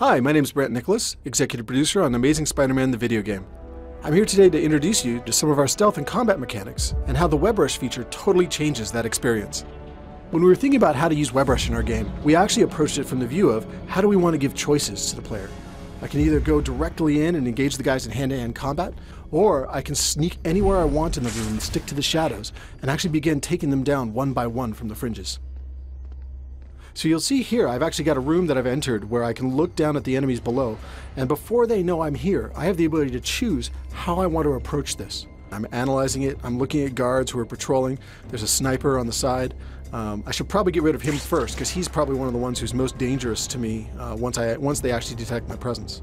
Hi, my name is Brent Nicholas, executive producer on Amazing Spider-Man the video game. I'm here today to introduce you to some of our stealth and combat mechanics, and how the Web Rush feature totally changes that experience. When we were thinking about how to use Web Rush in our game, we actually approached it from the view of how do we want to give choices to the player. I can either go directly in and engage the guys in hand-to-hand combat, or I can sneak anywhere I want in the room and stick to the shadows, and actually begin taking them down one by one from the fringes. So you'll see here, I've actually got a room that I've entered where I can look down at the enemies below, and before they know I'm here, I have the ability to choose how I want to approach this. I'm analyzing it, I'm looking at guards who are patrolling, there's a sniper on the side. I should probably get rid of him first, because he's probably one of the ones who's most dangerous to me once they actually detect my presence.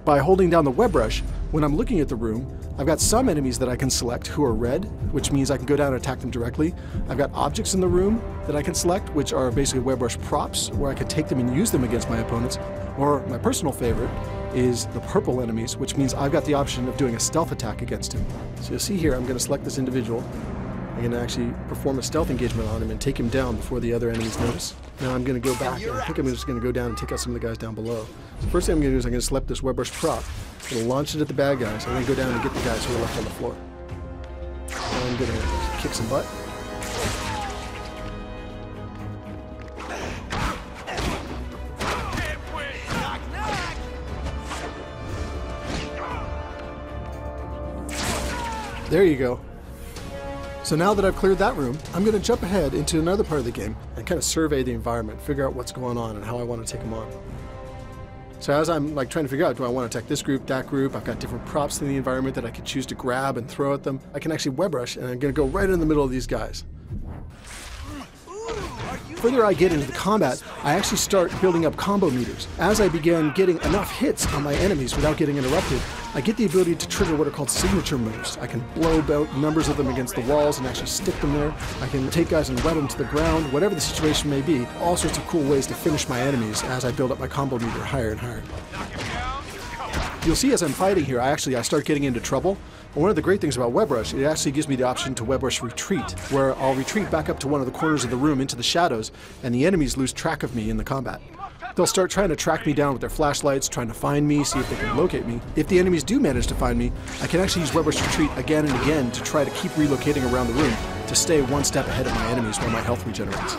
By holding down the Web Rush, when I'm looking at the room, I've got some enemies that I can select who are red, which means I can go down and attack them directly. I've got objects in the room that I can select, which are basically Web Rush props, where I can take them and use them against my opponents. Or my personal favorite is the purple enemies, which means I've got the option of doing a stealth attack against him. So you'll see here, I'm going to select this individual. I'm going to actually perform a stealth engagement on him and take him down before the other enemies notice. Now I'm going to go back, and I think I'm just going to go down and take out some of the guys down below. So first thing I'm going to do is I'm going to select this Web Rush prop. I'm going to launch it at the bad guys. I'm going to go down and get the guys who are left on the floor. I'm going to kick some butt. There you go. So now that I've cleared that room, I'm going to jump ahead into another part of the game and kind of survey the environment, figure out what's going on and how I want to take them on. So as I'm trying to figure out, do I want to attack this group, that group, I've got different props in the environment that I can choose to grab and throw at them. I can actually Web Rush, and I'm going to go right in the middle of these guys. The further I get into the combat, I actually start building up combo meters. As I begin getting enough hits on my enemies without getting interrupted, I get the ability to trigger what are called signature moves. I can blow about numbers of them against the walls and actually stick them there. I can take guys and wet them to the ground, whatever the situation may be. All sorts of cool ways to finish my enemies as I build up my combo meter higher and higher. You'll see as I'm fighting here, I start getting into trouble. And one of the great things about Web Rush, it actually gives me the option to Web Rush retreat, where I'll retreat back up to one of the corners of the room into the shadows, and the enemies lose track of me in the combat. They'll start trying to track me down with their flashlights, trying to find me, see if they can locate me. If the enemies do manage to find me, I can actually use Web Rush retreat again and again to try to keep relocating around the room to stay one step ahead of my enemies while my health regenerates.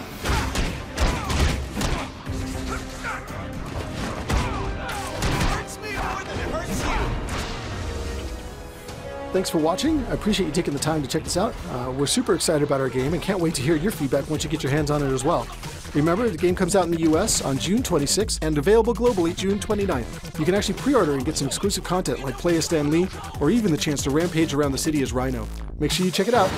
Thanks for watching. I appreciate you taking the time to check this out. We're super excited about our game and can't wait to hear your feedback once you get your hands on it as well. Remember, the game comes out in the US on June 26th and available globally June 29th. You can actually pre-order and get some exclusive content like Play as Stan Lee, or even the chance to rampage around the city as Rhino. Make sure you check it out.